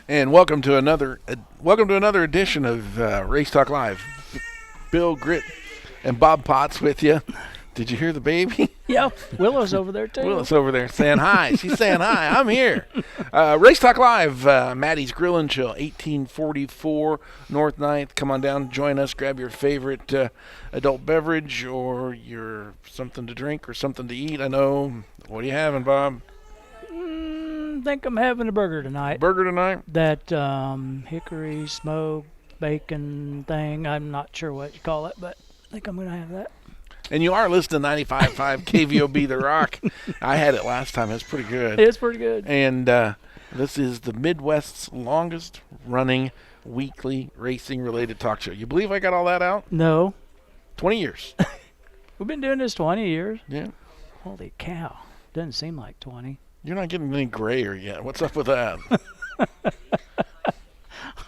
And welcome to another edition of Race Talk Live. Bill Grit and Bob Potts with you. Did you hear the baby? Yeah, Willow's over there too. Willow's over there saying hi. She's saying hi. I'm here. Race Talk Live, Maddie's Grill and Chill, 1844 North 9th. Come on down, join us, grab your favorite adult beverage or your something to drink or something to eat. I know. What are you having, Bob? I think I'm having a burger tonight. Burger tonight? That hickory smoked bacon thing. I'm not sure what you call it, but I think I'm going to have that. And you are listening to 95.5 KVOB The Rock. I had it last time. It's pretty good. It's pretty good. And this is the Midwest's longest running weekly racing-related talk show. You believe I got all that out? No. 20 years. We've been doing this 20 years. Yeah. Holy cow. Doesn't seem like 20. You're not getting any grayer yet. What's up with that?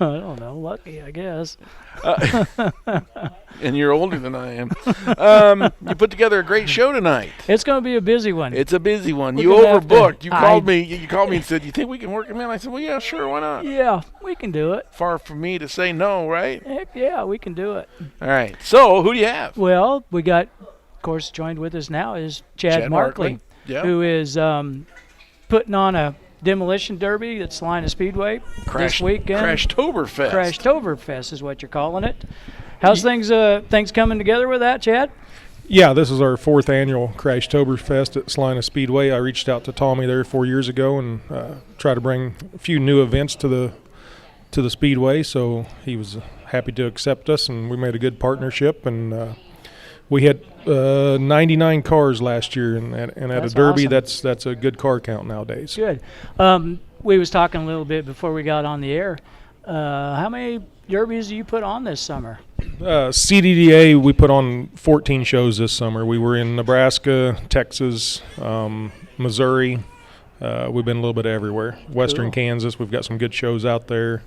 I don't know. Lucky, I guess. And you're older than I am. You put together a great show tonight. It's going to be a busy one. It's a busy one. We're You gonna overbooked. You called I- me. You called me and said, "You think we can work him in?" I said, "Well, yeah, sure. Why not?" Yeah, we can do it. Far from me to say no, right? Heck yeah, we can do it. All right. So, who do you have? Well, we got, of course, joined with us now is Chad Markley, Yeah. who is putting on a demolition derby at Salina Speedway this weekend. Crashtoberfest. Crashtoberfest is what you're calling it. How's things coming together with that, Chad? Yeah, this is our fourth annual Crashtoberfest at Salina Speedway. I reached out to Tommy there 4 years ago and tried to bring a few new events to the Speedway, so he was happy to accept us, and we made a good partnership. And we had 99 cars last year, and at That's a derby, awesome. that's a good car count nowadays. Good. We was talking a little bit before we got on the air. How many derbies do you put on this summer? CDDA, we put on 14 shows this summer. We were in Nebraska, Texas, Missouri. We've been a little bit everywhere. Western Cool. Kansas, we've got some good shows out there.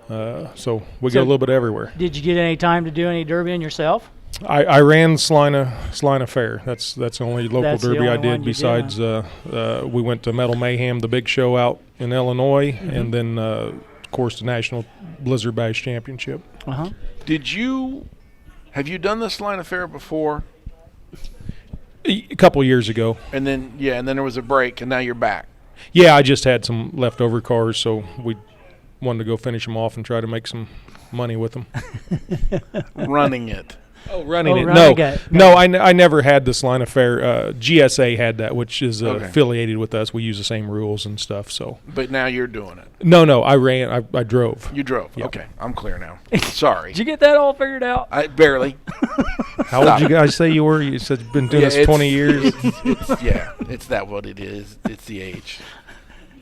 So we go a little bit everywhere. Did you get any time to do any derbying yourself? I ran Salina Fair. That's the only local That's the derby I only one did. you Besides, we went to Metal Mayhem, the big show out in Illinois, Mm-hmm. and then, of course, the National Blizzard Bash Championship. Uh-huh. Have you done the Salina Fair before? A couple years ago. And then there was a break, and now you're back. Yeah, I just had some leftover cars, so we wanted to go finish them off and try to make some money with them. Running it. Oh, running it. running No, it. no, I never had the Salina Fair. GSA had that, which is Okay. affiliated with us. We use the same rules and stuff. So But now you're doing it. no, I ran. I drove. You drove. Yep. Okay, I'm clear now. Sorry. Did you get that all figured out? I barely. How old did you guys say you were? You said you've been doing this 20 years. It's that what it is. It's the age.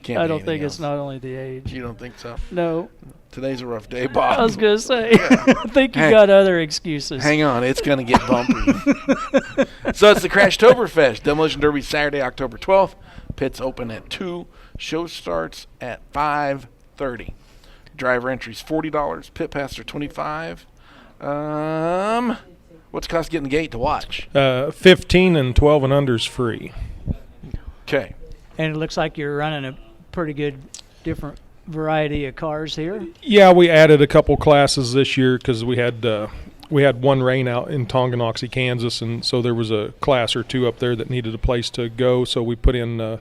Can't I be don't anything think else. it's not only the age. You don't think so? No. Today's a rough day, Bob. I was going to say, I think you Hang- got other excuses. Hang on, it's going to get bumpy. So it's the Crashtoberfest. Demolition Derby Saturday, October 12th. Pits open at 2. Show starts at 5:30. Driver entries $40. Pit pass are $25. What's the cost getting the gate to watch? 15 and 12 and under's free. Okay. And it looks like you're running a pretty good different variety of cars here. Yeah, we added a couple classes this year because we had one rain out in Tonganoxie, Kansas, and so there was a class or two up there that needed a place to go. So we put in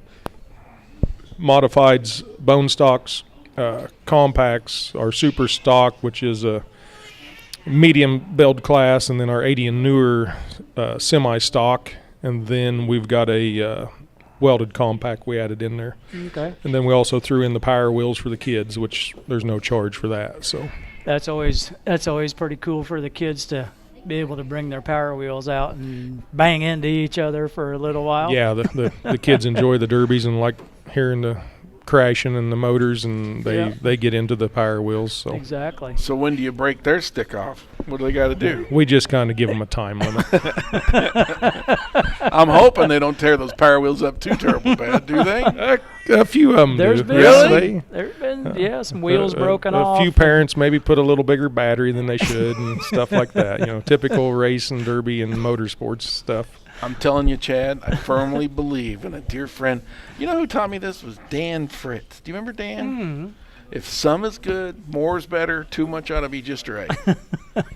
modifieds, bone stocks, compacts, our super stock, which is a medium build class, and then our 80 and newer semi stock, and then we've got a welded compact we added in there. Okay. And then we also threw in the power wheels for the kids, which there's no charge for that. So That's always pretty cool for the kids to be able to bring their power wheels out and bang into each other for a little while. yeah, the kids enjoy the derbies and like hearing the crashing and the motors, and they get into the power wheels. So Exactly. So when do you break their stick off? What do they got to do? we just kind of give them a time limit. I'm hoping they don't tear those power wheels up too terrible bad, do they? A few of them There's do. been Really? there's been some wheels broken a off. few parents maybe put a little bigger battery than they should and stuff like that. Typical race and derby and motorsports stuff. I'm telling you, Chad, I firmly believe in a dear friend. You know who taught me this was Dan Fritz. Do you remember Dan? If some is good, more is better. Too much ought to be just right.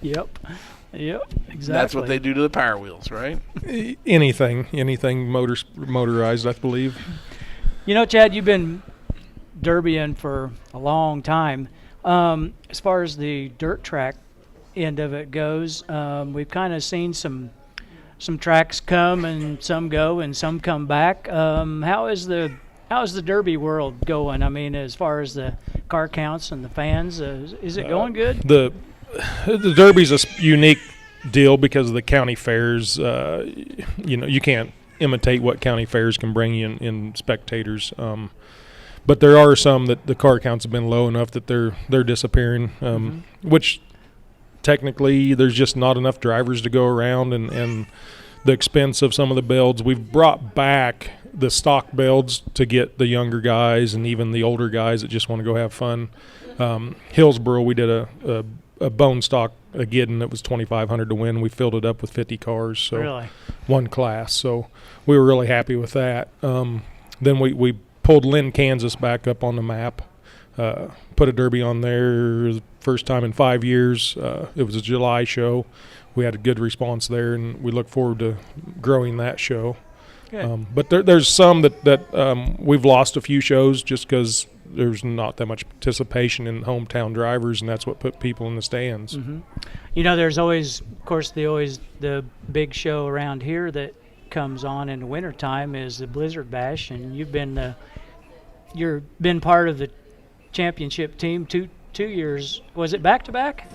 Yep, exactly. That's what they do to the Power Wheels, right? Anything motorized, I believe. You know, Chad, you've been derbying for a long time. As far as the dirt track end of it goes, we've kind of seen some tracks come and some go and some come back. How's the derby world going? I mean, as far as the car counts and the fans, is it going good? The derby's a unique deal because of the county fairs. You can't imitate what county fairs can bring you in spectators. But there are some that the car counts have been low enough that they're disappearing, which technically there's just not enough drivers to go around, and the expense of some of the builds. We've brought back the stock builds to get the younger guys and even the older guys that just want to go have fun. Hillsboro, we did a bone stock Giddon that was $2,500 to win. We filled it up with 50 cars, so really? One class. So we were really happy with that. Then we pulled Lynn, Kansas back up on the map, put a derby on there the first time in 5 years. It was a July show. We had a good response there, and we look forward to growing that show. But there's some that we've lost a few shows just because there's not that much participation in hometown drivers, and that's what put people in the stands. You know, there's always, of course, the big show around here that comes on in the wintertime is the Blizzard Bash, and you've been part of the championship team two years. Was it back to back?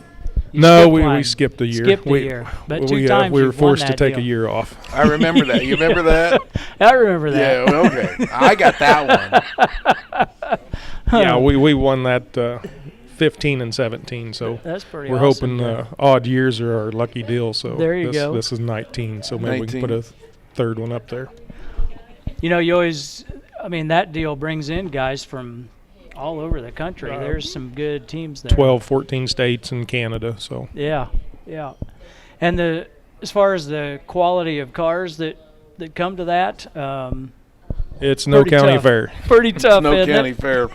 No, we skipped a year. But two times we were forced to take deal. a year off. I remember that. You remember that? I remember that. Yeah, okay. I got that one. Yeah, we won that 15 and 17. So that's pretty. We're awesome. hoping odd years are our lucky deal. So there you go. This is 19. So maybe 19. We can put a third one up there. You know, you always. I mean, that deal brings in guys from all over the country. There's some good teams there. 12, 14 states and Canada. So yeah. And as far as the quality of cars that come to that, it's no county tough. fair. Pretty tough. No county fair.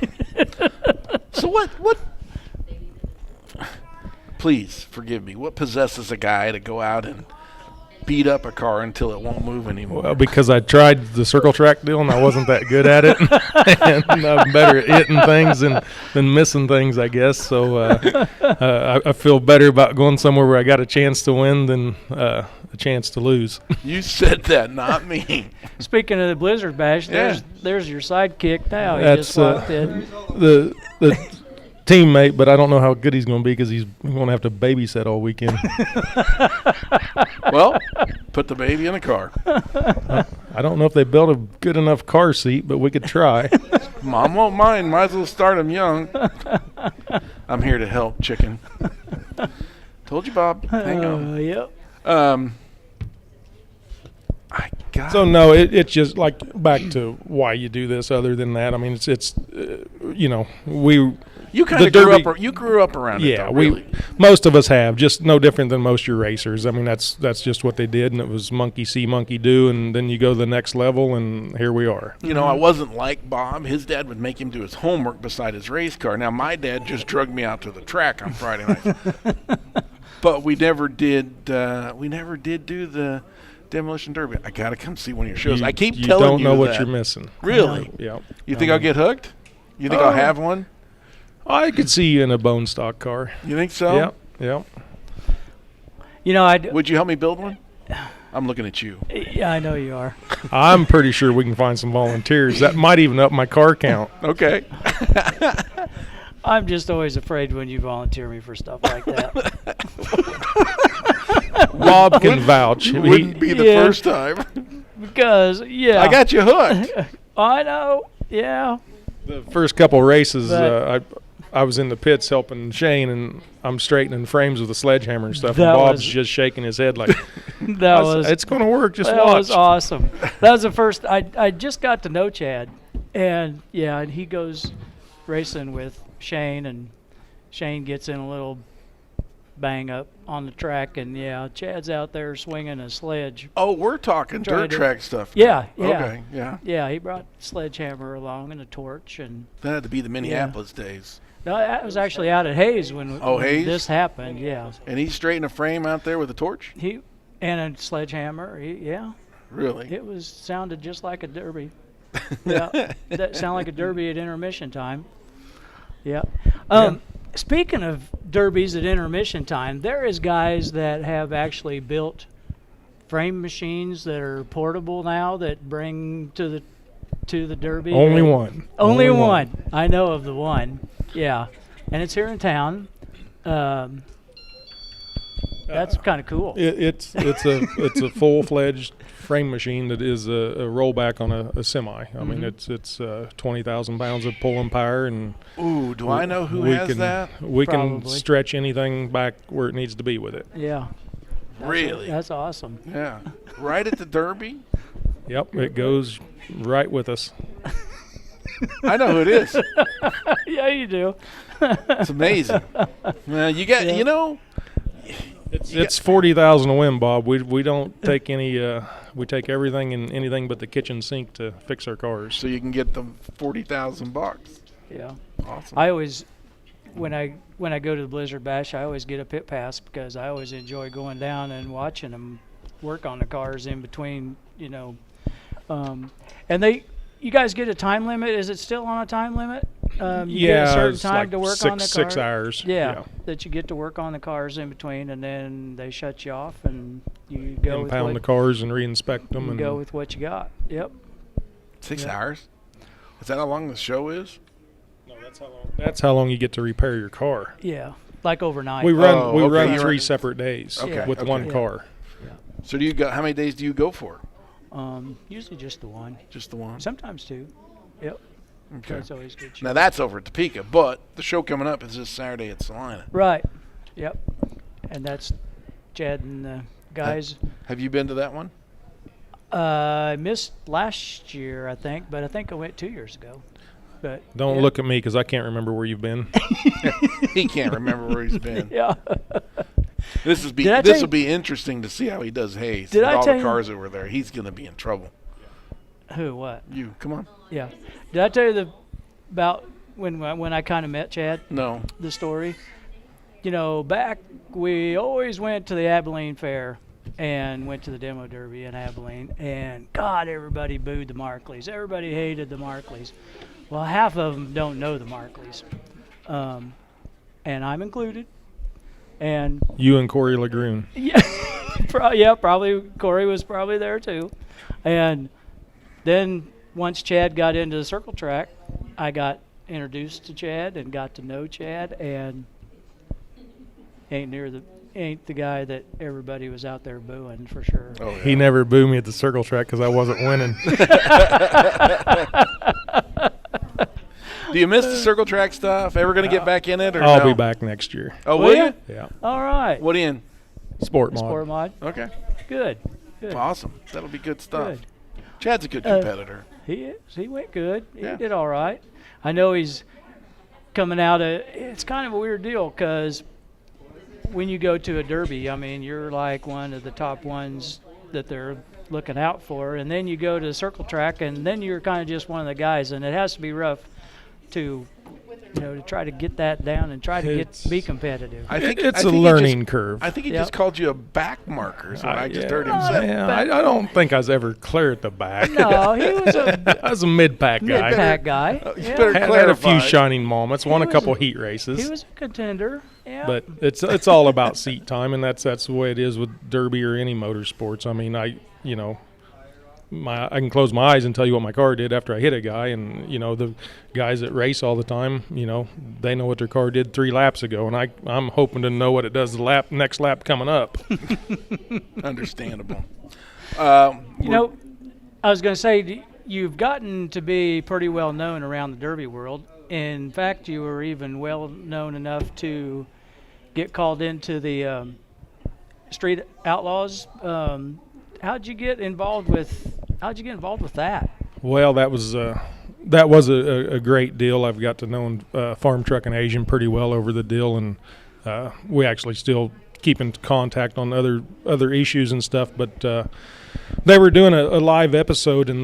So what? Please forgive me. What possesses a guy to go out and beat up a car until it won't move anymore? Well, because I tried the circle track deal and I wasn't that good at it, and I'm better at hitting things than missing things, I guess. So I feel better about going somewhere where I got a chance to win than a chance to lose. You said that, not me. Speaking of the Blizzard Bash, there's your sidekick now. He That's just walked in. The teammate, but I don't know how good he's going to be because he's going to have to babysit all weekend. Well, put the baby in a car. I don't know if they built a good enough car seat, but we could try. Mom won't mind. Might as well start him young. I'm here to help, chicken. Told you, Bob. Hang on. Yep. So no, it's just like back to why you do this. Other than that, I mean, it's You kind of grew up around it, though, really. Most of us have, just no different than most of your racers. I mean, that's just what they did, and it was monkey see, monkey do, and then you go to the next level, and here we are. You know, I wasn't like Bob. His dad would make him do his homework beside his race car. Now, my dad just drugged me out to the track on Friday night. But we never did do the Demolition Derby. I got to come see one of your shows. I keep telling you that. You don't know what you're missing. Really? Yeah. You think I'll get hooked? You think I'll have one? I could see you in a bone stock car. You think so? Yep. You know, would you help me build one? I'm looking at you. Yeah, I know you are. I'm pretty sure we can find some volunteers. That might even up my car count. Okay. I'm just always afraid when you volunteer me for stuff like that. Bob can vouch. It wouldn't be the first time. Because, I got you hooked. I know, yeah. The first couple races, I was in the pits helping Shane, and I'm straightening frames with a sledgehammer and stuff, and Bob's just shaking his head like, it's going to work, just watch. That was awesome. That was the first, I just got to know Chad, and he goes racing with Shane, and Shane gets in a little bang up on the track, and yeah, Chad's out there swinging a sledge. Oh, we're talking Trying dirt to- track stuff. Yeah, yeah. Okay, yeah. Yeah, he brought a sledgehammer along and a torch, and That had to be the Minneapolis days. no, I was actually out at Hayes when, Oh, when Hayes? this happened. Yeah, And he's straightening a frame out there with a torch? he and a sledgehammer. Yeah, Really? it was sounded just like a derby. Yeah, that sounded like a derby at intermission time. Yeah. Speaking of derbies at intermission time, there is guys that have actually built frame machines that are portable now that bring to the derby. Only one. Only one. I know of the one. Yeah, and it's here in town. That's kind of cool. It's a full-fledged frame machine that is a rollback on a semi. I mean, it's 20,000 pounds of pulling power, and Ooh, do I know who we has can that? we can Probably. stretch anything back where it needs to be with it. Yeah. Really? That's awesome. Yeah. Right at the Derby? Yep, it goes right with us. I know who it is. Yeah, you do. It's amazing. You got, Yeah. you know, It's 40,000 a win, Bob. We don't take any. We take everything and anything but the kitchen sink to fix our cars. so you can get the $40,000. Yeah. Awesome. I always, when I go to the Blizzard Bash, I always get a pit pass because I always enjoy going down and watching them work on the cars in between, you know. And you guys get a time limit? Is it still on a time limit? You get a certain it's time like to work six, on the car? 6 hours. Yeah, that you get to work on the cars in between, and then they shut you off, and you go with Impound the what, cars and reinspect them. you And go with what you got. Yep. 6 Yeah. hours? Is that how long the show is? no, that's how long you get to repair your car. Yeah. Like overnight. We run Oh, okay. run You're 3 right. separate days Okay, with okay. one Yeah. car. So do you go? How many days do you go for? Usually just the one. Just the one? Sometimes two. Yep. Okay. That's always good. Show. Now that's over at Topeka, but the show coming up is this Saturday at Salina. Right. Yep. And that's Chad and the guys. Have you been to that one? I missed last year, I think, but I think I went 2 years ago. But Don't yeah. look at me because I can't remember where you've been. He can't remember where he's been. Yeah. This Did I tell this you- will be interesting to see how he does Hayes. Did With I all tell the you- cars that were there, he's going to be in trouble. Who? What? You, come on. Yeah. Did I tell you about when I kind of met Chad? No. The story. You know, back we always went to the Abilene Fair and went to the demo derby in Abilene, and God, everybody booed the Markleys. Everybody hated the Markleys. Well, half of them don't know the Markleys, and I'm included. And You and Corey Lagroon. yeah, probably Corey was probably there too. And then once Chad got into the circle track, I got introduced to Chad and got to know Chad, and ain't the guy that everybody was out there booing for sure. Oh, yeah. He never booed me at the circle track because I wasn't winning. Do you miss the circle track stuff? Ever going to get back in it? Or I'll no? be back next year. Oh, Will will ya? you? Yeah. All right. What are you in? Sport mod. Sport mod. Okay. Good. Good. Awesome. That'll be good stuff. Good. Chad's a good competitor. He is. He went good. He Yeah. did all right. I know he's coming out of. It's kind of a weird deal because when you go to a derby, I mean, you're like one of the top ones that they're looking out for, and then you go to the circle track, and then you're kind of just one of the guys, and it has to be rough to, to try to get that down and try to be competitive. I think It's I a think he learning just- curve. I think he Yep. just called you a back marker. Is what I just yeah. heard him say. Yeah, I don't think I was ever clear at the back. No, he was a I was a mid-pack guy. mid-pack guy. You Yeah. better Had a clarify. few shining moments, won a was couple a- heat He races. was a contender. Yeah. But it's all about seat time, and that's the way it is with derby or any motorsports. I mean, I can close my eyes and tell you what my car did after I hit a guy, and the guys that race all the time, they know what their car did 3 laps ago, and I'm hoping to know what it does the next lap coming up. Understandable. I was going to say, you've gotten to be pretty well known around the derby world. In fact, you were even well known enough to get called into the Street Outlaws. How'd you get involved with that? Well, that was a great deal. I've got to know Farm Truck and Asian pretty well over the deal, and we actually still keep in contact on other issues and stuff. But they were doing a live episode, and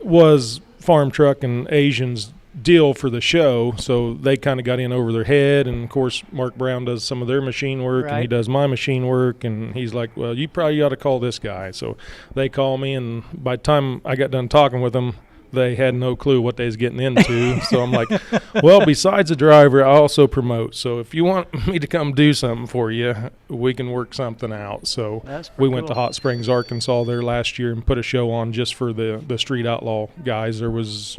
was Farm Truck and Asians deal for the show, so they kind of got in over their head. And of course Mark Brown does some of their machine work, and he does my machine work, and he's like, well, you probably ought to call this guy. So they call me, and by the time I got done talking with them, they had no clue what they was getting into. So I'm like, well, besides the driver, I also promote, so if you want me to come do something for you, we can work something out. So we went to Hot Springs, Arkansas there last year and put a show on just for the Street Outlaw guys. There was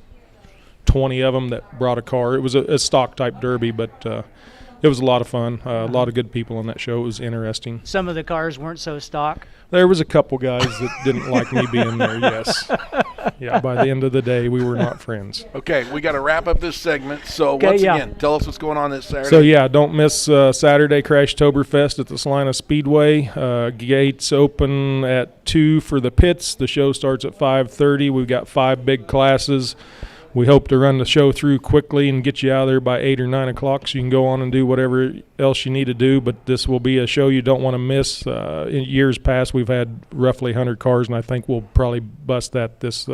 20 of them that brought a car. It was a stock type derby, but it was a lot of fun. A lot of good people on that show. It was interesting. Some of the cars weren't so stock. There was a couple guys that didn't like me being there, yes. Yeah, by the end of the day, we were not friends. Okay, we got to wrap up this segment. So once again, tell us what's going on this Saturday. So, yeah, don't miss Saturday Crashtoberfest at the Salina Speedway. Gates open at 2 for the pits. The show starts at 5:30. We've got 5 big classes. We hope to run the show through quickly and get you out of there by 8 or 9 o'clock so you can go on and do whatever else you need to do. But this will be a show you don't want to miss. In years past, we've had roughly 100 cars, and I think we'll probably bust that this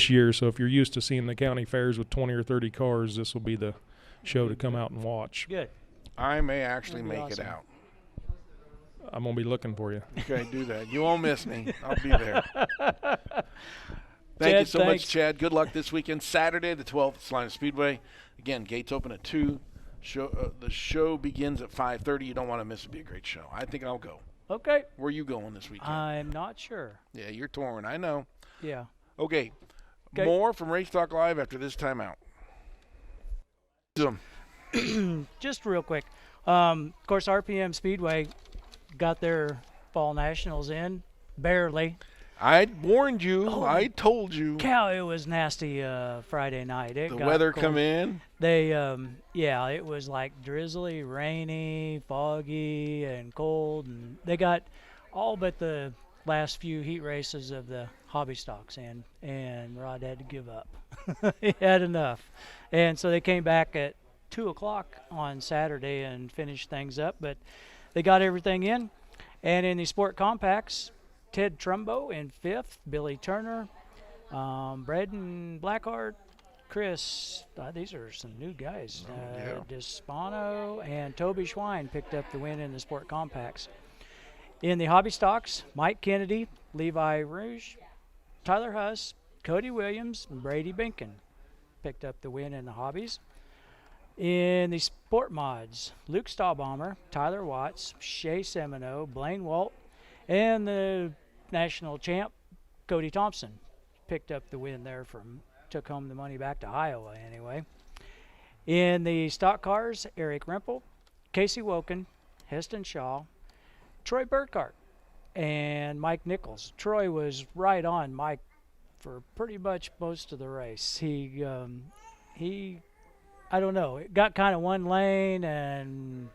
year. So if you're used to seeing the county fairs with 20 or 30 cars, this will be the show to come out and watch. Good. I may actually make it out. I'm going to be looking for you. Okay, do that. You won't miss me. I'll be there. Thank you so much, Chad. Good luck this weekend. Saturday, the 12th, Salina Speedway. Again, gates open at 2. The show begins at 5:30. You don't want to miss it. It'll be a great show. I think I'll go. Okay. Where are you going this weekend? I'm not sure. Yeah, you're torn. I know. Yeah. Okay. More from Race Talk Live after this timeout. Just real quick. Of course, RPM Speedway got their fall nationals in. Barely. I warned you. I told you. Cow, it was nasty Friday night. The weather come in. They, it was like drizzly, rainy, foggy, and cold. And they got all but the last few heat races of the hobby stocks in, and Rod had to give up. He had enough. And so they came back at 2 o'clock on Saturday and finished things up. But they got everything in. And in the sport compacts, Ted Trumbo in 5th, Billy Turner, Braden Blackheart, Chris, these are some new guys, Despano, and Toby Schwein picked up the win in the sport compacts. In the hobby stocks, Mike Kennedy, Levi Rouge, Tyler Huss, Cody Williams, and Brady Binkin picked up the win in the hobbies. In the sport mods, Luke Staubaumer, Tyler Watts, Shea Semino, Blaine Walt, and the national champ, Cody Thompson, picked up the win there took home the money back to Iowa anyway. In the stock cars, Eric Rempel, Casey Woken, Heston Shaw, Troy Burkhart, and Mike Nichols. Troy was right on Mike for pretty much most of the race. He I don't know, it got kind of one lane, and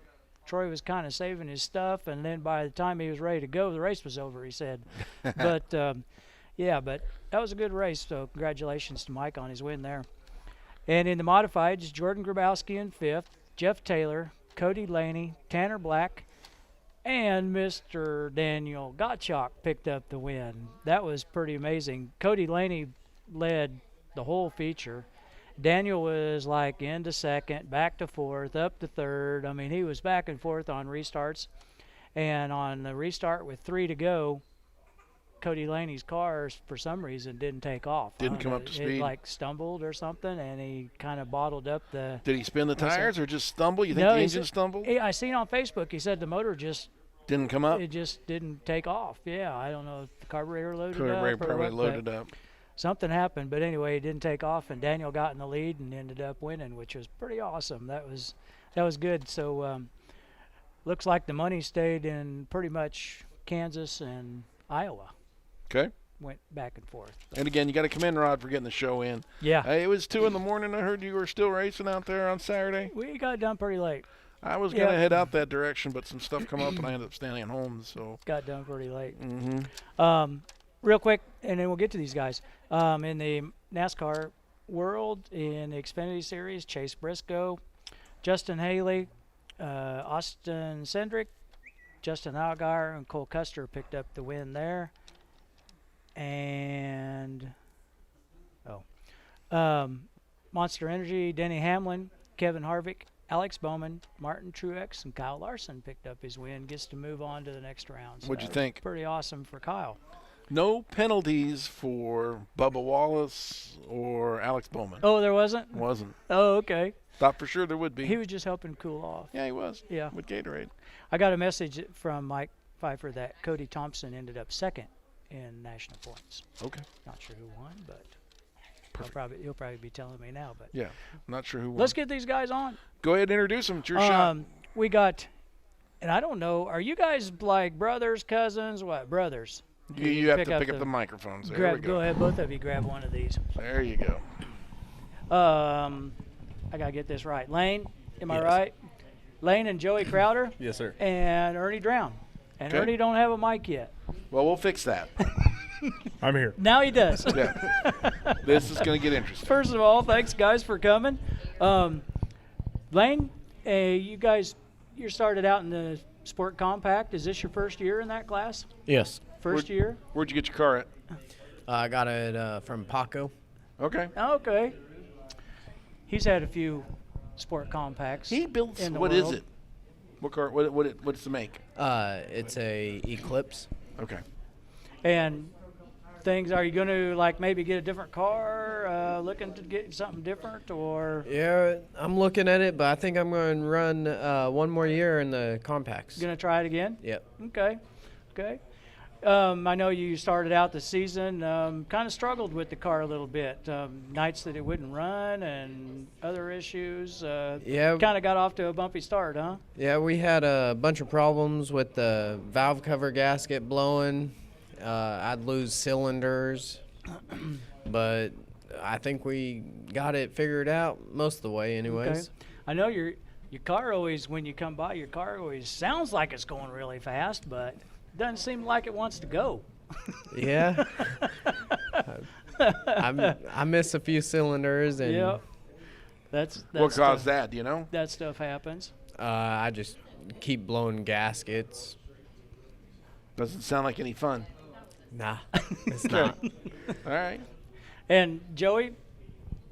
Troy was kind of saving his stuff, and then by the time he was ready to go, the race was over, he said. But, but that was a good race, so congratulations to Mike on his win there. And in the modifieds, Jordan Grabowski in 5th, Jeff Taylor, Cody Laney, Tanner Black, and Mr. Daniel Gottschalk picked up the win. That was pretty amazing. Cody Laney led the whole feature. Daniel was like into 2nd, back to 4th, up to 3rd. I mean, he was back and forth on restarts. And on the restart with 3 to go, Cody Laney's car, for some reason, didn't take off. Didn't come up to speed? It like stumbled or something, and he kind of bottled up the... Did he spin the tires or just stumble? You think the engine stumbled? I seen on Facebook, he said the motor just... Didn't come up? It just didn't take off. Yeah, I don't know if the carburetor loaded up. Carburetor probably loaded up. Something happened, but anyway, it didn't take off, and Daniel got in the lead and ended up winning, which was pretty awesome. That was good. So looks like the money stayed in pretty much Kansas and Iowa. Okay. Went back and forth. And again, you got to commend Rod for getting the show in. Yeah. It was 2 in the morning. I heard you were still racing out there on Saturday. We got done pretty late. I was going to head out that direction, but some stuff come up, and I ended up staying home. So got done pretty late. Mm-hmm. Real quick, and then we'll get to these guys. In the NASCAR world, in the Xfinity Series, Chase Briscoe, Justin Haley, Austin Cendrick, Justin Algar, and Cole Custer picked up the win there. And Monster Energy, Denny Hamlin, Kevin Harvick, Alex Bowman, Martin Truex, and Kyle Larson picked up his win. Gets to move on to the next round. So What'd you think? Pretty awesome for Kyle. No penalties for Bubba Wallace or Alex Bowman. Oh, there wasn't? Wasn't. Oh, okay. Thought for sure there would be. He was just helping cool off. Yeah, he was. Yeah. With Gatorade. I got a message from Mike Pfeiffer that Cody Thompson ended up second in national points. Okay. Not sure who won, but Perfect. he'll probably be telling me now. But Yeah. Not sure who won. let's get these guys on. Go ahead and introduce them. It's your shot. We got, and I don't know, are you guys like brothers, cousins, what? Brothers. You have to pick up the microphones. There we go. Go ahead, both of you grab one of these. There you go. I got to get this right. Lane, am I right? Lane and Joey Crowder. Yes, sir. And Ernie Drown. And Okay. Ernie don't have a mic yet. Well, we'll fix that. I'm here. Now he does. Yeah. This is going to get interesting. First of all, thanks guys for coming. Lane, you started out in the Sport Compact. Is this your first year in that class? Yes. First year? Where'd you get your car at? I got it from Paco. Okay. Okay. He's had a few Sport Compacts. He builds. in the What is world. it? What car? What's the make? It's a Eclipse. Okay. And things, are you going to like maybe get a different car, looking to get something different, or Yeah, I'm looking at it, but I think I'm going to run one more year in the compacts. going to try it again? Yep. Okay. I know you started out the season, kind of struggled with the car a little bit. Nights that it wouldn't run and other issues. Yeah. Kind of got off to a bumpy start, huh? Yeah, we had a bunch of problems with the valve cover gasket blowing. I'd lose cylinders, but I think we got it figured out most of the way anyways. Okay. I know your car always, when you come by, your car always sounds like it's going really fast, but doesn't seem like it wants to go. Yeah. I miss a few cylinders, and Yeah. That's What caused stuff, that? Do you know? that stuff happens. I just keep blowing gaskets. Doesn't sound like any fun. Nah, it's not. All right. And Joey,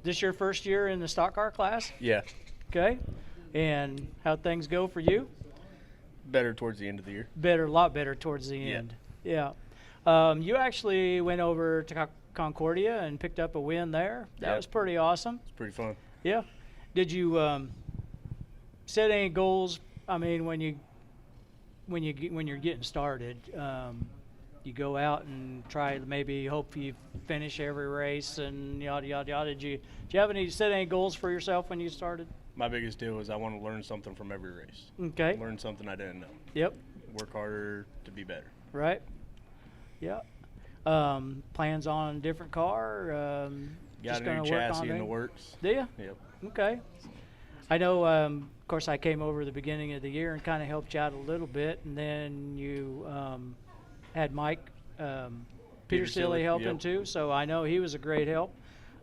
this your first year in the stock car class? Yeah, Okay. And how'd things go for you? better towards the end of the year. A lot better towards the Yeah. end. Yeah. You actually went over to Concordia and picked up a win there. That Yep. was pretty awesome. It's pretty fun. Yeah. Did you set any goals? I mean, when you're getting started, you go out and try to maybe hope you finish every race and yada yada yada. Did you have set any goals for yourself when you started? My biggest deal is I want to learn something from every race. Okay. Learn something I didn't know. Yep. Work harder to be better. Right. Yeah. Plans on a different car. Got just a gonna new work chassis on in the it? works. Do you? Yep. Okay. I know, of course, I came over the beginning of the year and kind of helped you out a little bit, and then you had Mike Peter Silly Silly, helping yep. too, so I know he was a great help.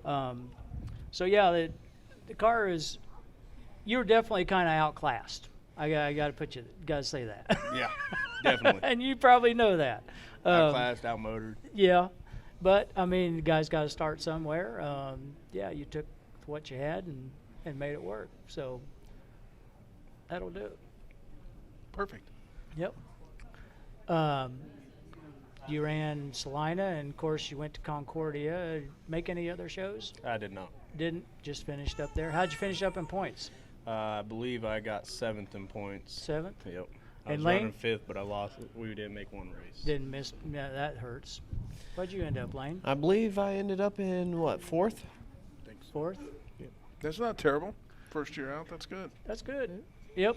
So, yeah, the car is, you were definitely kind of outclassed. I got to say that. Yeah, definitely. And you probably know that. Outclassed, outmotored. Yeah, but I mean, the guys got to start somewhere. Yeah, you took what you had and made it work. So that'll do it. Perfect. Yep. You ran Salina, and of course you went to Concordia. Make any other shows? I did not. Didn't. Just finished up there. How'd you finish up in points? I believe I got 7th in points. 7th. Yep. I And was Lane? running 5th, but I lost. We didn't make one race. Didn't miss. Yeah, that hurts. What'd you end up, Lane? I believe I ended up in, what, 4th? 4th. That's not terrible. First year out. That's good. That's good. Yep.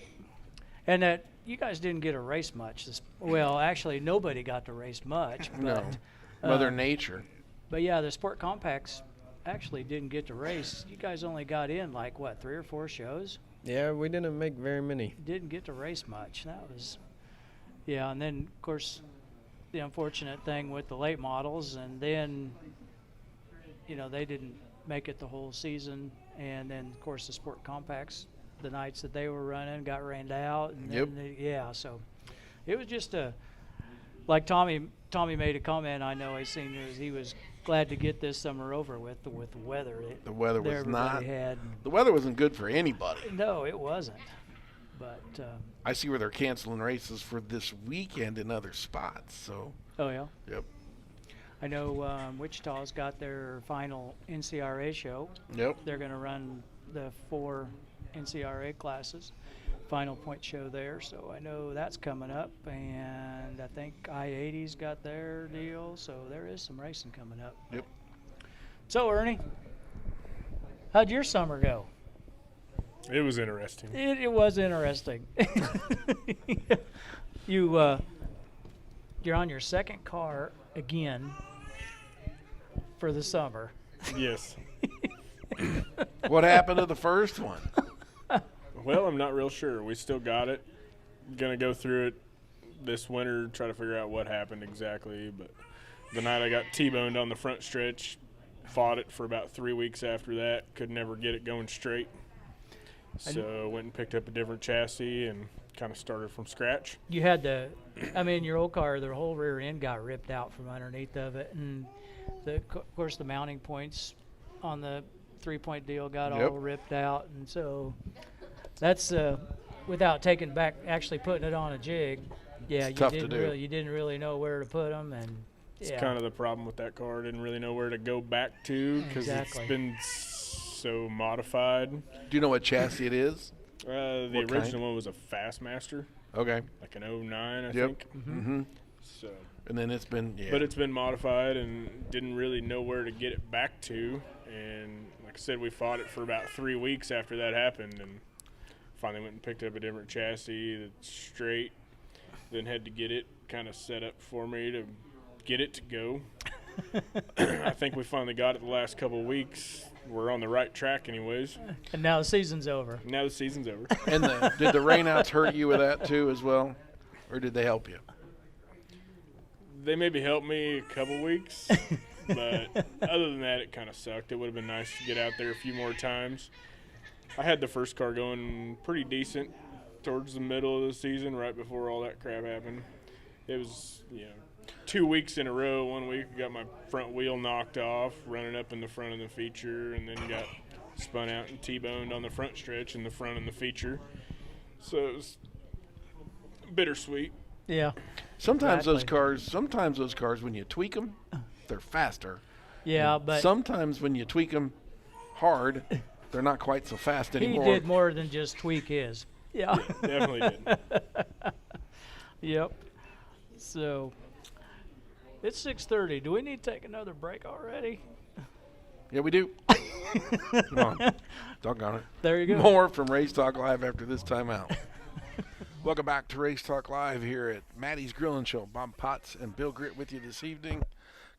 And that you guys didn't get to race much. Well, actually, nobody got to race much. But, No. Mother Nature. But yeah, the Sport Compacts actually didn't get to race. You guys only got in like what, 3 or 4 shows? Yeah, we didn't make very many. Didn't get to race much. That was, yeah. And then of course, the unfortunate thing with the late models, and then, they didn't make it the whole season. And then of course the Sport Compacts the nights that they were running got rained out. And Yep. Yeah, so it was just like Tommy made a comment. I know I seen it, he was glad to get this summer over with the weather. The weather that was everybody not. had. The weather wasn't good for anybody. No, it wasn't. But I see where they're canceling races for this weekend in other spots. So. oh yeah. Yep. I know Wichita's got their final NCRA show. Yep. They're going to run the 4 NCRA classes, final point show there. So I know that's coming up, and I think I-80's got their deal. So there is some racing coming up. Yep. So Ernie, how'd your summer go? It was interesting. It was interesting. You're on your second car again for the summer. Yes. What happened to the first one? Well, I'm not real sure. We still got it. Gonna go through it this winter, try to figure out what happened exactly. But the night I got T-boned on the front stretch, fought it for about 3 weeks after that. Could never get it going straight. So went and picked up a different chassis and kind of started from scratch. You had your old car, the whole rear end got ripped out from underneath of it, and of course the mounting points on the 3-point deal got Yep. all ripped out, and so that's without actually putting it on a jig. Yeah, It's tough to do. You didn't really know where to put them, and It's yeah. kind of the problem with that car. I didn't really know where to go back to because Exactly. it's been so modified. Do you know what chassis it is? The What original kind? one was a Fastmaster, Okay. like an 09, I Yep. think. Mm-hmm. So, And then it's been, yeah. but it's been modified and didn't really know where to get it back to. And like I said, we fought it for about 3 weeks after that happened, and finally went and picked up a different chassis that's straight. Then had to get it kind of set up for me to get it to go. I think we finally got it the last couple of weeks. We're on the right track anyways. And now the season's over. Now the season's over. And did the rainouts hurt you with that too as well? Or did they help you? They maybe helped me a couple weeks, but other than that, it kind of sucked. It would have been nice to get out there a few more times. I had the first car going pretty decent towards the middle of the season, right before all that crap happened. It was, 2 weeks in a row. 1 week I got my front wheel knocked off, running up in the front of the feature, and then got spun out and T-boned on the front stretch in the front of the feature. So it was bittersweet. Yeah. Sometimes Exactly. those cars, when you tweak them, they're faster. Yeah, but Sometimes when you tweak them hard, they're not quite so fast he anymore. did more than just tweak his. Yeah. Definitely did. Yep. So it's 6:30. Do we need to take another break already? Yeah, we do. Come on. Doggone it. There you go. More from Race Talk Live after this timeout. Welcome back to Race Talk Live here at Maddie's Grilling Show. Bob Potts and Bill Grit with you this evening.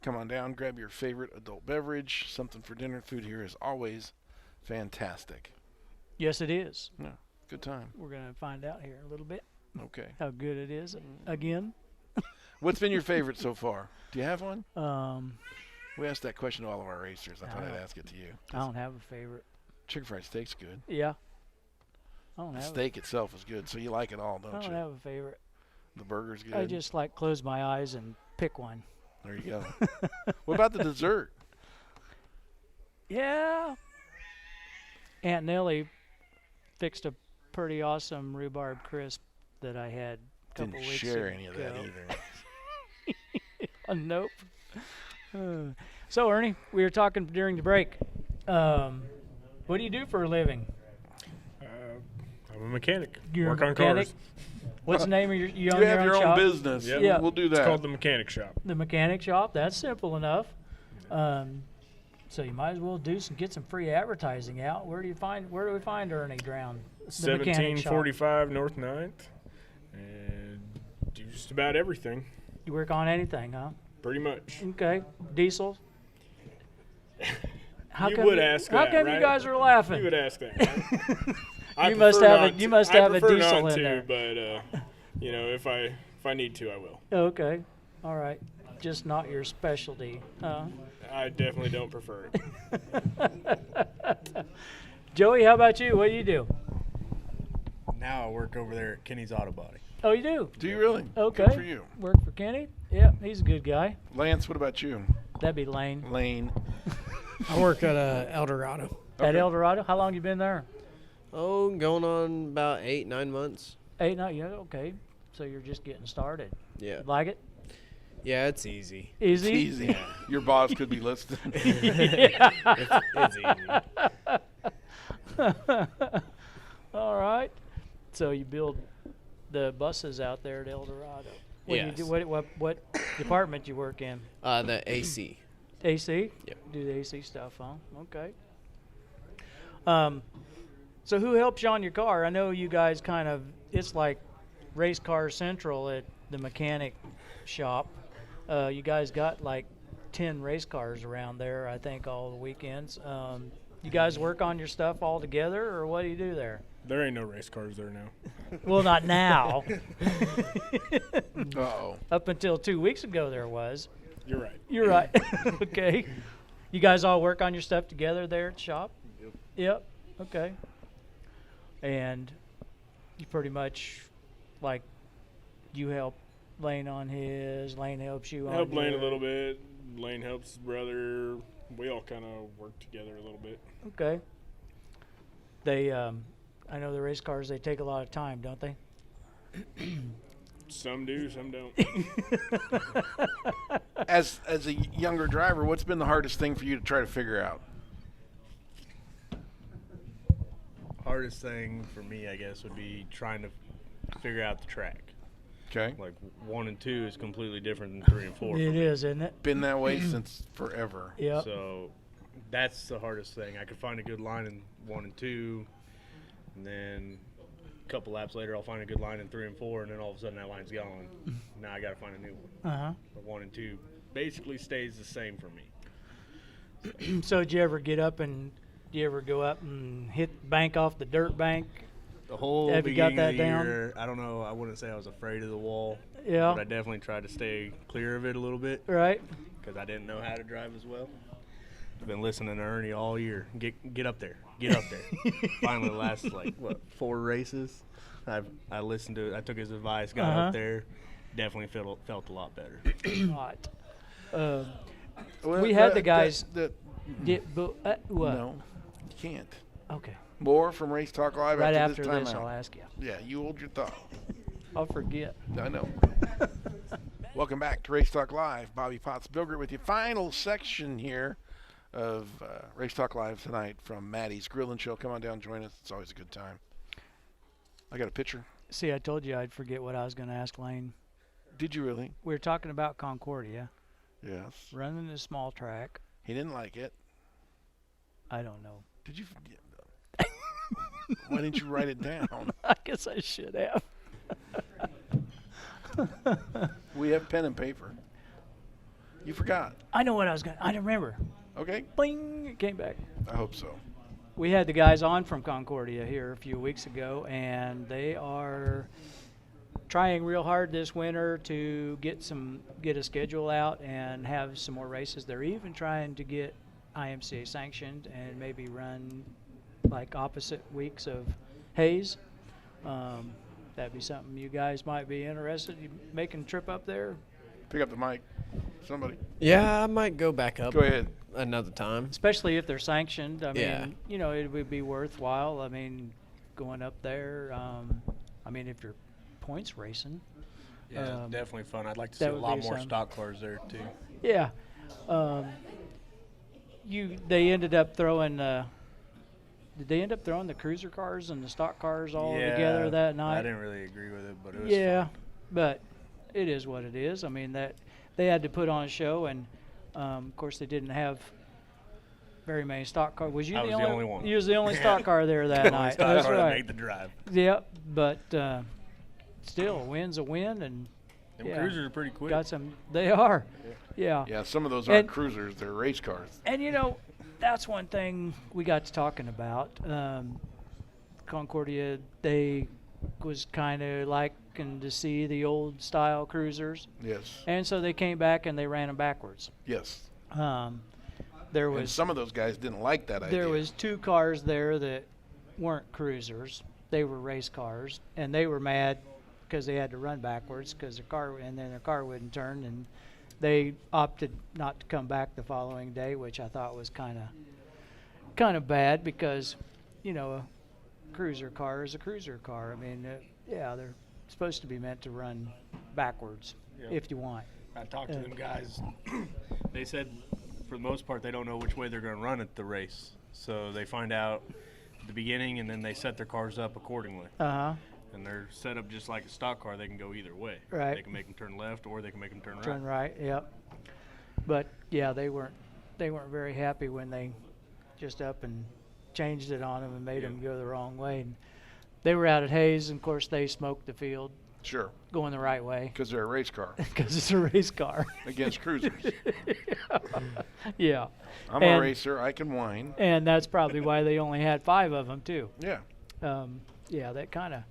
Come on down, grab your favorite adult beverage. Something for dinner. Food here is always fantastic. Yes, it is. Yeah, good time. We're going to find out here in a little bit Okay. how good it is again. What's been your favorite so far? Do you have one? Um, We asked that question to all of our racers. I thought I'd ask it to you. I don't have a favorite. Chicken fried steak's good. Yeah. I don't The have steak itself is good, so you like it all, I don't don't you? have a favorite. The burger's good. I just like close my eyes and pick one. There you go. What about the dessert? Yeah. Aunt Nellie fixed a pretty awesome rhubarb crisp that I had a couple Didn't weeks share ago. any of that either. Nope. So, Ernie, we were talking during the break. What do you do for a living? I'm a mechanic. You're Work a on mechanic? cars. What's the name of your? You own You have your own shop? business. Yep. Yeah. We'll do It's that. called the mechanic shop. The mechanic shop. That's simple enough. So you might as well get some free advertising out. Where do we find Ernie Drown? The mechanic shop. 1745 North 9th. And do just about everything, You work on anything, huh? pretty much. Okay. Diesel. How You come would ask How that, come right? you guys are laughing? You would ask that. Right? I You must prefer have a- not you to- must I have a prefer diesel not in to, there. But if I need to, I will. Okay. All right. Just not your specialty. I definitely don't prefer it. Joey, how about you? What do you do? Now I work over there at Kenny's Auto Body. Oh, you do? Do you really? Okay. Good for you. Work for Kenny? Yeah, he's a good guy. Lance, what about you? That'd be Lane. Lane. I work at El Dorado. At Okay. El Dorado? How long you been there? Oh, going on about 8-9 months. 8, 9, yeah, okay. So you're just getting started. Yeah. Like it? Yeah, it's easy. It's Easy? easy. Your boss could be listening. It's easy. All right. So you build the buses out there at El Dorado. What do you Yes. do, what department you work in? The AC. AC? Yep. Do the AC stuff, huh? Okay. So who helps you on your car? I know you guys kind of, it's like race car central at the mechanic shop. You guys got like 10 race cars around there, I think, all the weekends. You guys work on your stuff all together, or what do you do there? There ain't no race cars there now. Well, not now. Uh-oh. Up until 2 weeks ago, there was. You're right. You're right. Okay. You guys all work on your stuff together there at the shop? Yep. Okay. And you pretty much, like, you help Lane on his, Lane helps you on Help Lane a your- little bit. Lane helps his brother. We all kind of work together a little bit. Okay. They, I know the race cars, they take a lot of time, don't they? Some do, some don't. As a younger driver, what's been the hardest thing for you to try to figure out? Hardest thing for me, I guess, would be trying to figure out the track. Okay. Like 1 and 2 is completely different than 3 and 4. It is, isn't it? Been that way since forever. Yep. So that's the hardest thing. I could find a good line in 1 and 2, and then a couple laps later I'll find a good line in 3 and 4, and then all of a sudden that line's gone. Now I got to find a new one. Uh-huh. But 1 and 2 basically stays the same for me. So did you ever get up and, do you ever go up and hit bank off the dirt bank? The whole Have you got beginning of that the down? year, I don't know. I wouldn't say I was afraid of the wall, Yeah. but I definitely tried to stay clear of it a little bit Right? because I didn't know how to drive as well. I've been listening to Ernie all year. Get up there, get up there. Finally, the last 4 races, I listened to it. I took his advice, got Uh-huh. up there. Definitely felt a lot better. Right. Well, We had the guys- that- What? no, you can't. Okay. More from Race Talk Live Right after after this this, timeout. I'll ask you. Yeah, you hold your thought. I'll forget. I know. Welcome back to Race Talk Live. Bobby Potts Bilgert with you. Final section here of Race Talk Live tonight from Maddie's Grill and Chill. Come on down, join us. It's always a good time. I got a picture. See, I told you I'd forget what I was going to ask Lane. Did you really? We were talking about Concordia, Yes. running a small track. He didn't like it. I don't know. Did you? Why didn't you write it down? I guess I should have. We have pen and paper. You forgot. I know what I was going to, I remember. Okay. Bling, it came back. I hope so. We had the guys on from Concordia here a few weeks ago, and they are trying real hard this winter to get a schedule out and have some more races. They're even trying to get IMCA sanctioned and maybe run like opposite weeks of Hayes. That'd be something you guys might be interested in making a trip up there. Pick up the mic. Somebody. Yeah, I might go back up Go ahead. another time. Especially if they're sanctioned. I Yeah. mean, you know, it would be worthwhile. I mean, going up there. I mean, if you're points racing. Yeah, Um, definitely fun. I'd like to that see a would lot be more some. stock cars there too. Yeah. They ended up throwing. Did they end up throwing the cruiser cars and the stock cars all together that night? I didn't really agree with it, but it was Yeah, fun. but it is what it is. I mean, that they had to put on a show, and of course they didn't have very many stock cars. Was you I the was the only one. You was the only stock car there that Only night. stock That's car that right. made the drive. Yep, but still, a win's a win, and Them yeah, cruisers are pretty quick. got some. They are. Yeah. Yeah, some of those aren't And- cruisers. They're race cars. And you know, that's one thing we got to talking about. Concordia, they was kind of liking to see the old style cruisers, Yes. and so they came back and they ran them backwards. Yes. There And was some of those guys didn't like that idea. there was 2 cars there that weren't cruisers, they were race cars, and they were mad because they had to run backwards because their car wouldn't turn, and they opted not to come back the following day, which I thought was kind of bad because, a cruiser car is a cruiser car. I mean, they're supposed to be meant to run backwards if you want. I talked to them guys. They said for the most part they don't know which way they're going to run at the race. So they find out at the beginning and then they set their cars up accordingly. Uh-huh. And they're set up just like a stock car. They can go either way. Right. They can make them turn left or they can make them turn right. Turn right, yep. But, yeah, they weren't very happy when they just up and changed it on them and made them go the wrong way. And they were out at Hayes, and, of course, they smoked the field. Sure. Going the right way. Because they're a race car. Because it's a race car. Against cruisers. Yeah. I'm a racer. I can whine. And that's probably why they only had 5 of them, too. Yeah. That kind of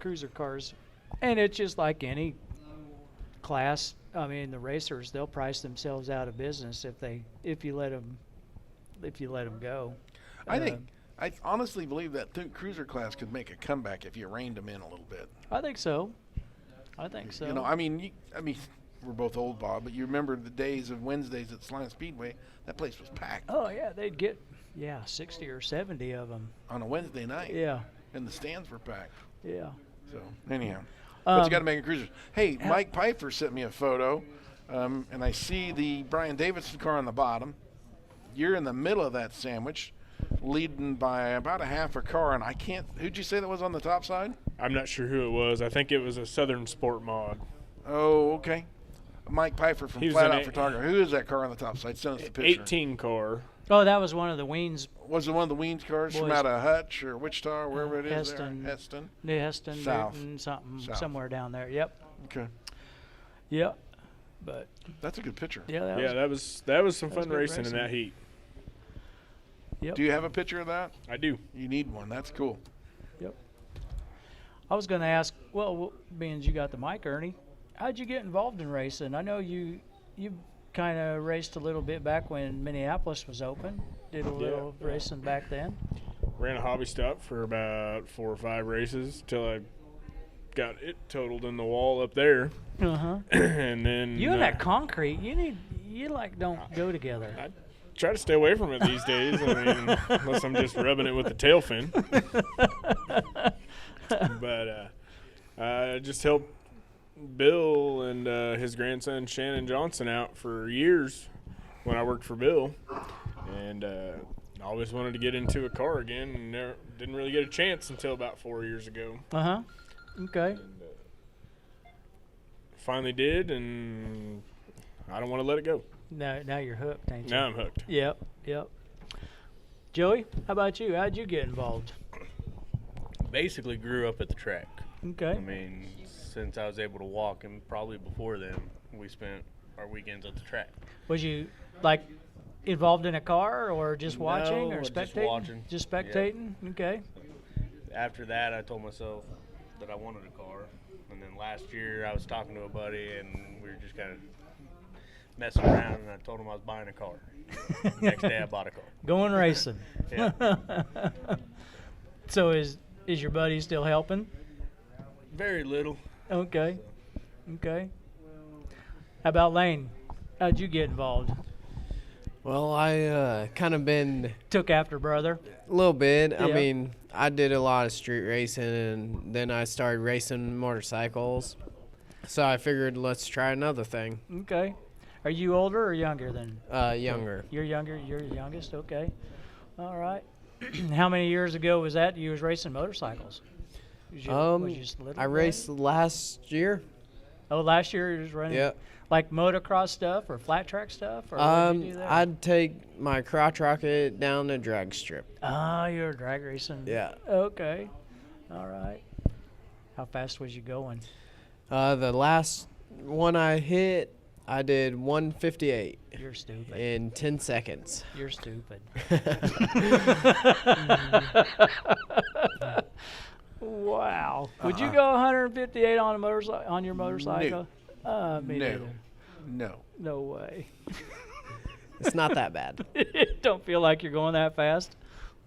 cruiser cars. And it's just like any class. I mean, the racers, they'll price themselves out of business if you let them go. I honestly believe that cruiser class could make a comeback if you reined them in a little bit. I think so. I mean, we're both old, Bob, but you remember the days of Wednesdays at Salina Speedway? That place was packed. Oh yeah, they'd get 60 or 70 of them on a Wednesday night. Yeah, and the stands were packed. Yeah. So anyhow, but you got to make a cruiser. Hey, Mike Pfeiffer sent me a photo, and I see the Brian Davidson car on the bottom. You're in the middle of that sandwich, leading by about a half a car, and I can't. Who'd you say that was on the top side? I'm not sure who it was. I think it was a Southern Sport mod. Oh, okay. Mike Pfeiffer from Flat Out Photography. Who is that car on the top side? Send us the picture. 18 car. Oh, that was one of the Weens. Was it one of the Weens cars from out of Hutch or Wichita or wherever it is there? Heston. New Heston, South. Newton, somewhere down there. Yep. Okay. Yep. But that's a good picture. Yeah, that was some fun racing in that heat. Yep. Do you have a picture of that? I do. You need one. That's cool. Yep. I was going to ask, well, being as you got the mic, Ernie, how'd you get involved in racing? I know you kind of raced a little bit back when Minneapolis was open. Did a little racing back then. Ran a hobby stop for about 4 or 5 races till I got it totaled in the wall up there. Uh-huh. And then you and that concrete, you don't go together. I try to stay away from it these days. I mean, unless I'm just rubbing it with the tail fin. But I just helped Bill and his grandson Shannon Johnson out for years when I worked for Bill, and I always wanted to get into a car again, and didn't really get a chance until about 4 years ago. Okay. And, finally did, and I don't want to let it go. Now you're hooked, ain't you? Now I'm hooked. Yep. Joey, how about you? How'd you get involved? Basically grew up at the track. Okay. I mean, since I was able to walk, and probably before then, we spent our weekends at the track. Was you involved in a car, or just watching, or spectating? Just watching. Just spectating. Yep. Okay. After that, I told myself that I wanted a car, and then last year I was talking to a buddy, and we were just kind of messing around, and I told him I was buying a car. Next day, I bought a car. Going racing. Yeah. So is your buddy still helping? Very little. Okay. How about Lane? How'd you get involved? Well, I kind of been took after brother. A little bit. Yeah. I mean, I did a lot of street racing, and then I started racing motorcycles. So I figured, let's try another thing. Okay. Are you older or younger than? Younger. You're younger. You're the youngest. Okay. All right. How many years ago was that you was racing motorcycles? I raced last year. Oh, last year you was running. Yeah. Like motocross stuff or flat track stuff, or what did you do there? I'd take my crotch rocket down the drag strip. Ah, you're drag racing. Yeah. Okay. All right. How fast was you going? The last one I hit, I did 158. You're stupid. In 10 seconds. You're stupid. Wow. Would you go 158 on your motorcycle? No. No way. It's not that bad. Don't feel like you're going that fast?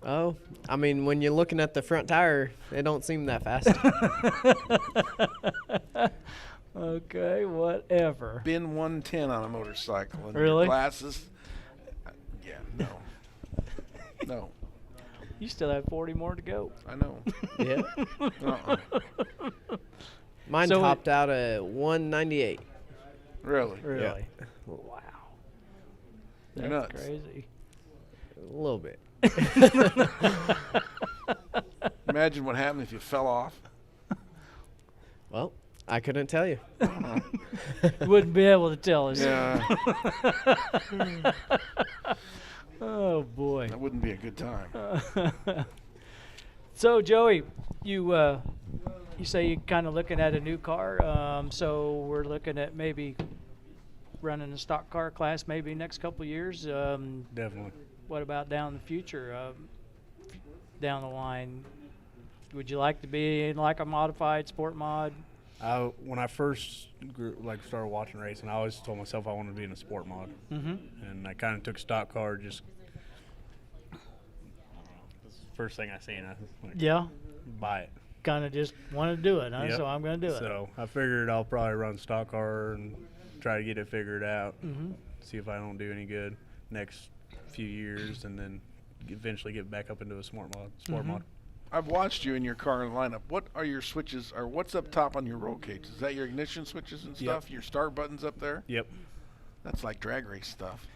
Oh, I mean, when you're looking at the front tire, it don't seem that fast. Okay, whatever. Bin 110 on a motorcycle. And Really? Your glasses. Yeah, no. No, You still have 40 more to go. I know. Yeah. Uh-uh. Mine So topped out at 198. Really? Really? Wow. You're That's nuts. crazy. A little bit. Imagine what happened if you fell off. Well, I couldn't tell you. You wouldn't be able to tell us. Yeah, Oh, boy. that wouldn't be a good time. So, Joey, you say you're kind of looking at a new car. So we're looking at maybe running a stock car class maybe next couple of years. Definitely. What about down in the future, down the line? Would you like to be in like a modified sport mod? When I first started watching racing, I always told myself I wanted to be in a sport mod, and I kind of took stock car. Just I don't know, this is the first thing I seen. I was like, Yeah, buy it. kind of just want to do it, huh? Yep. So I'm going to do it. So I figured I'll probably run stock car and try to get it figured out. See if I don't do any good next few years, and then eventually get back up into a sport mod. I've watched you in your car lineup. What are your switches, or what's up top on your roll cage? Is that your ignition switches and Yep. stuff? Your start buttons up there? Yep. That's like drag race stuff.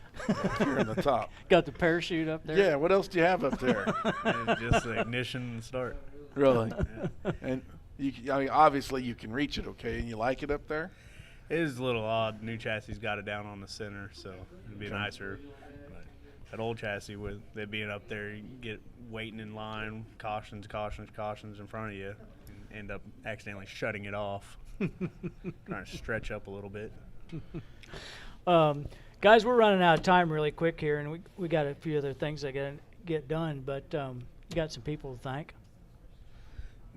Here in the top. Got the parachute up there. Yeah, what else do you have up there? And just the ignition and start. Really? And I mean, obviously you can reach it, okay, and you like it up there? It is a little odd. New chassis got it down on the center, so it'd be nicer. But that old chassis, with it being up there, you get waiting in line, cautions in front of you, and end up accidentally shutting it off. Trying to stretch up a little bit. Guys, we're running out of time really quick here, and we got a few other things that got to get done, but you got some people to thank.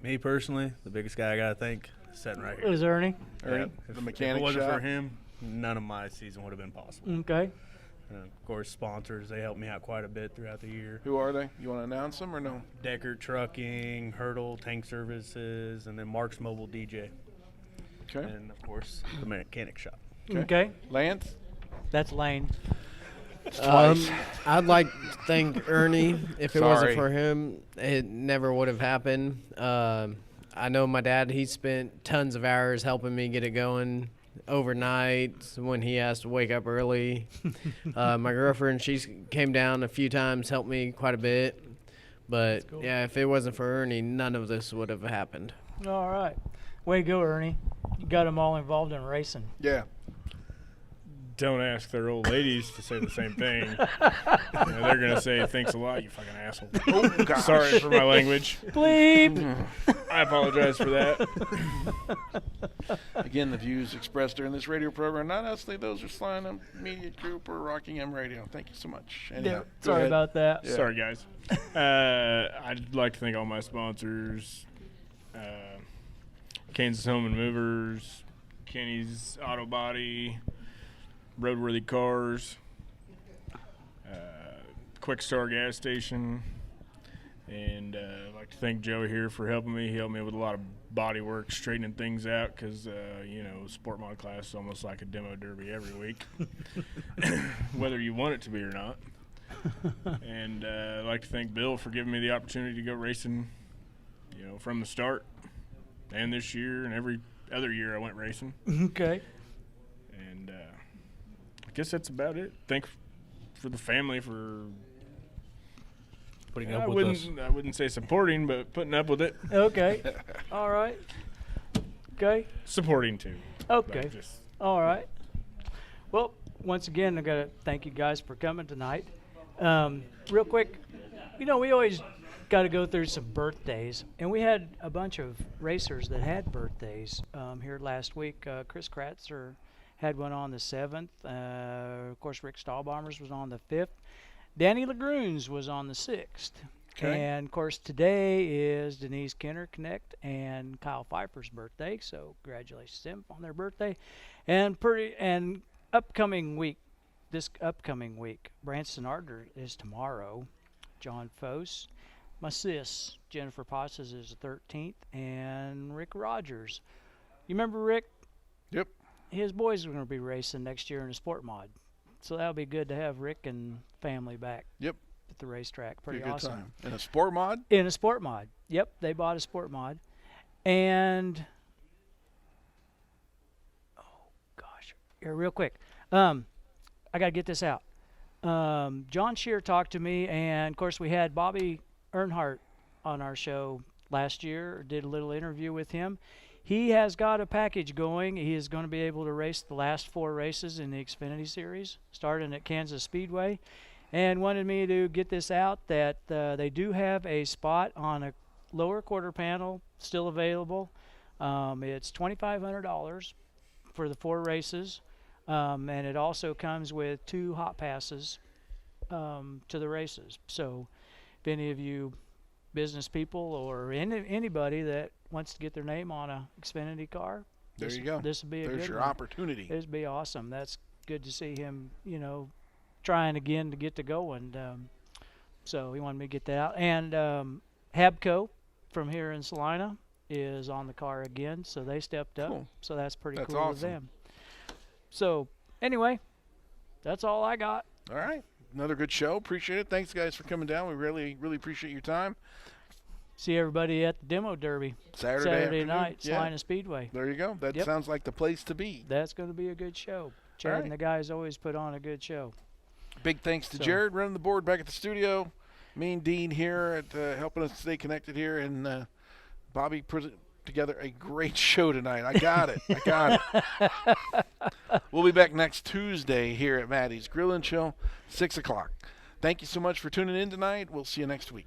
Me personally, the biggest guy I gotta thank is sitting right It here. was Ernie. Ernie, If the mechanic it wasn't shop. for him, none of my season would have been possible. Okay. And of course, sponsors, they helped me out quite a bit throughout the year. Who are they? You want to announce them or no? Deckert Trucking, Hurdle Tank Services, and then Mark's Mobile DJ. Okay. And of course, the mechanic shop. Okay. Lance? That's Lane. I'd like to thank Ernie. If it Sorry. wasn't for him, it never would have happened. I know my dad, he spent tons of hours helping me get it going overnight when he has to wake up early. My girlfriend, she came down a few times, helped me quite a bit. But, cool. yeah, if it wasn't for Ernie, none of this would have happened. All right. Way to go, Ernie. You got them all involved in racing. Yeah. Don't ask their old ladies to say the same thing. You know, they're going to say, thanks a lot, you fucking asshole. Oh, gosh. Sorry for my language. Bleep. I apologize for that. Again, the views expressed during this radio program, not us, those are Slime Media Group or Rockingham Radio. Thank you so much. Anyhow, go Sorry ahead. about that. Yeah. Sorry, guys. I'd like to thank all my sponsors, Kansas Home and Movers, Kenny's Auto Body, Roadworthy Cars, Quick Star Gas Station, and I'd like to thank Joey here for helping me. He helped me with a lot of body work, straightening things out, because, sport mod class is almost like a demo derby every week, whether you want it to be or not. And I'd like to thank Bill for giving me the opportunity to go racing, from the start, and this year and every other year I went racing. Okay. And I guess that's about it. Thanks for the family for Putting I up with us. wouldn't say supporting, but putting up with it. Okay. All right. Okay. Supporting too. Okay. But just All right. Well, once again, I've got to thank you guys for coming tonight. Real quick, we always got to go through some birthdays, and we had a bunch of racers that had birthdays here last week. Chris Kratzer had one on the 7th. Of course, Rick Stahlbomers was on the 5th. Danny Lagroons was on the 6th. Okay. And, of course, today is Denise Kenner Connect and Kyle Pfeiffer's birthday, so congratulations to them on their birthday. And this upcoming week, Branson Ardner is tomorrow, John Fosse, my sis, Jennifer Potts, is the 13th, and Rick Rogers. You remember Rick? Yep. His boys are going to be racing next year in a sport mod. So that'll be good to have Rick and family back. Yep. At the racetrack. Be Pretty a good awesome. time. In a sport mod? In a sport mod. Yep, they bought a sport mod. And here, real quick. I got to get this out. John Shear talked to me, and of course we had Bobby Earnhardt on our show last year. Did a little interview with him. He has got a package going. He is going to be able to race the last 4 races in the Xfinity Series, starting at Kansas Speedway, and wanted me to get this out that they do have a spot on a lower quarter panel still available. It's $2,500 for the 4 races, and it also comes with 2 hot passes to the races. So if any of you business people or anybody that wants to get their name on a Xfinity car, There you go. This would be a There's good your one. opportunity. It'd be awesome. That's good to see him, trying again to get to go. And so he wanted me to get that out. And Habco from here in Salina is on the car again, so they stepped up. Cool. So that's pretty That's cool awesome. with them. So anyway, that's all I got. All right. Another good show. Appreciate it. Thanks, guys, for coming down. We really, really appreciate your time. See everybody at the demo derby Saturday afternoon. night, Yeah. Salina Speedway. There you go. That Yep. sounds like the place to be. That's going to be a good show. Chad right. and the guys always put on a good show. Big thanks to So- Jared running the board back at the studio. Me and Dean here at helping us stay connected here, and Bobby put together a great show tonight. I got it. I got it. We'll be back next Tuesday here at Maddie's Grill and Chill, 6 o'clock. Thank you so much for tuning in tonight. We'll see you next week.